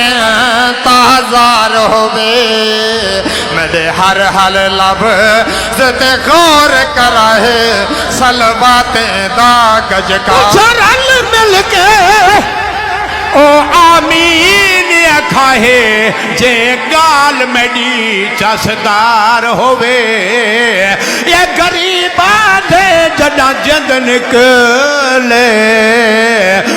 انتظار ہوئے میرے ہر حل لفظ تے غور کرائے سلوات دا گج کا رل مل کے او آمین کھاہے جے گال میڈی چسدار ہوئے یہ غریباں دے جڑا جند نکلے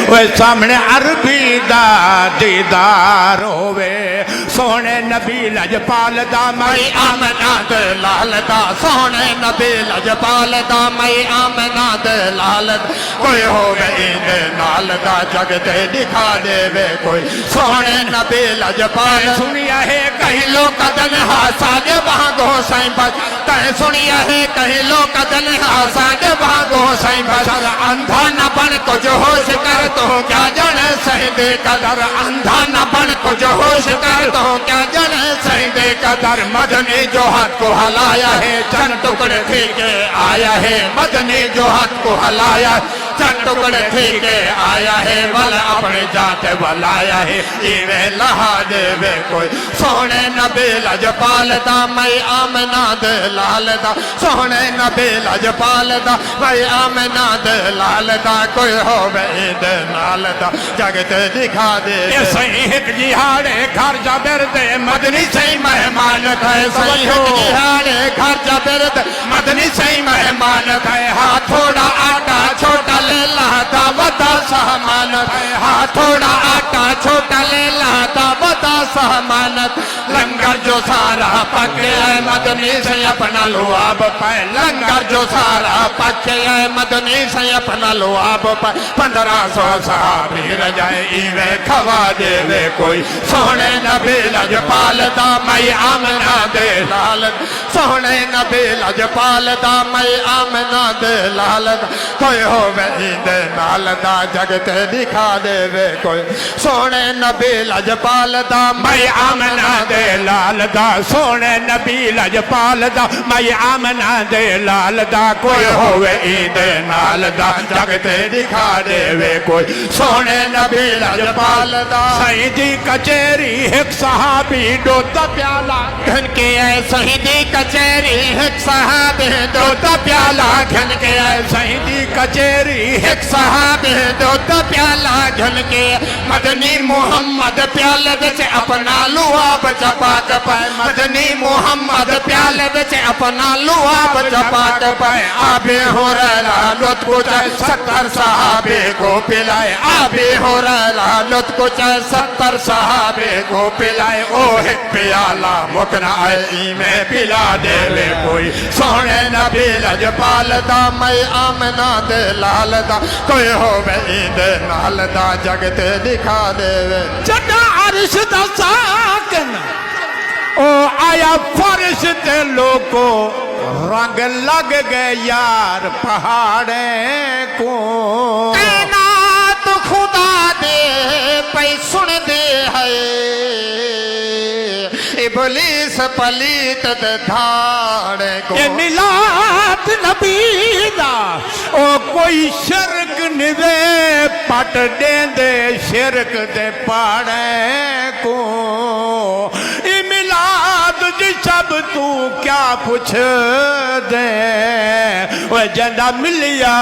وہ سامنے عربی دا دیدار ہوئے سونے نبی لجپال دا میں آمنہ دلال دا سونے نبی لجپال دا میں آمنہ دلال دا کوئی ہوئے اید نال دا جگتے دکھا دے وے کوئی سونے نبی لجپال سنیا ہے کہیں لوگ دن حساد بھاگو سائیں بچ کہیں سنیا ہے کہیں لوگ دن حساد بھاگو سائیں بچ اندھا نہ بن کچھ ہوش کر تو کیا جانے سہدے قدر اندھا نہ بن کچھ ہوش کر تو کیا جانے سہدے قدر مدنی جو ہاتھ کو ہلایا ہے چند ٹکڑے پھینکے آیا ہے مدنی جو ہاتھ کو ہلایا چند ٹکڑے پھینکے آیا ہے بل اپنے جاتے بلایا ہے ایوے لہا دے وے کوئی سونے نبی لجپال دا میں آمنہ دلال دا سونے نبی لجپال دا میں آمنہ دلال دا کوئی ہوئے عید نال دا جگتے دکھا دے یہ صحیح جہاڑے گھر جا بردے مدنی صحیح مہمان تھے صحیح جہاڑے گھر جا بردے مدنی صحیح مہمان تھے ہاں تھوڑا آٹا چھوٹا لے لاتا بتا سہمانت ہاں تھوڑا آٹا چھوٹا لے لاتا بتا سہمانت لنگر جو سارا پکے ہے مدنی سے اپنا لواب پائے لنگر جو سارا پکے ہے مدنی سے اپنا لواب پائے 1500 صحابی رجائے ایوے کھوا دے وے کوئی سونے نبی لجپال دا میں آمنہ دلال سونے نبی لجپال دا میں آمنہ دلال کوئی ہوئے عید نال دا جگتے دکھا دے وے کوئی سونے نبی لجپال دا میں آمنہ دلال دا سونے نبی لجپال دا میں آمنہ دلال دا کوئی ہوئے عید نال دا جگتے دکھا دے وے کوئی سونے نبی لجپال دا سیدی کچیری ایک صحابی دوتا پیالہ گھن کے اے سیدی کچیری ایک صحابی دوتا پیالہ گھن کے اے سیدی کچیری ایک صحابی دوتا پیالہ گھن کے مدنی محمد پیالہ بچے اپنا لواب چپاک پائے مدنی محمد پیالہ بچے اپنا لواب چپاک پائے آبی ہو رہا لط کو چاہے 70 صحابے کو پلائے آبی ہو رہا لط کو چاہے 70 صحابے کو پلائے اوہ پیالہ مکنا آئی میں پلا دے لے کوئی سونے نبی لجپال دا میں آمنہ دلال دا کوئی ہوئے عید نال دا جگتے دکھا دے وے جگہ عرش دا ساکن او آیا فرش تے لوگو رنگ لگ گئے یار پہاڑیں کو کائنات خدا دے پہ سن دے ہے ابلیس پلیت دھاڑے کو یہ ملاد نبی دا او کوئی شرک نوے پٹ دیں دے شرک دے پاڑیں کو یہ ملاد جی سب تو کیا پوچھ دے وہ جنہ ملیا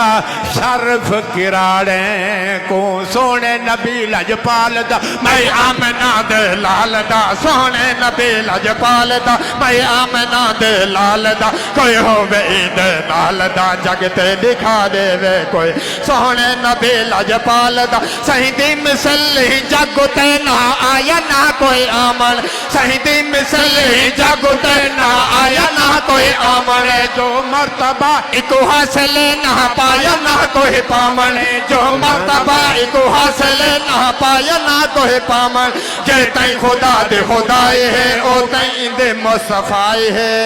شرف کراڑیں کو سونے نبی لجپال دا میں آمنہ دلال دا سونے نبی لجپال دا میں آمنہ دلال دا کوئی ہوئے عید نال دا جگتے دکھا دے وے کوئی سونے نبی لجپال دا سہیدی مسلی جگتے نہ آیا نہ کوئی آمن سہیدی مسلی جگتے نہ آیا نہ کوئی آمن جو مرتبہ ایک حاصل نہ پایا نہ کوئی پامن جو مرتبہ ایک حاصل نہ پایا نہ کوئی پامن جے تائیں خدا دے خدائی ہے او تائیں دے مصطفی ہے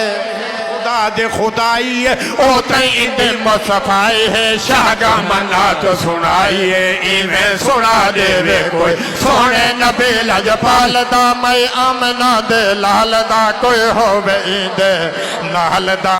خدا دے خدائی ہے او تائیں دے مصطفی ہے شاہگہ منا تو سنائی ہے ایویں سنا دے وے کوئی سونے نبی لجپال دا میں آمنہ دلال دا کوئی ہوئے عید نال دا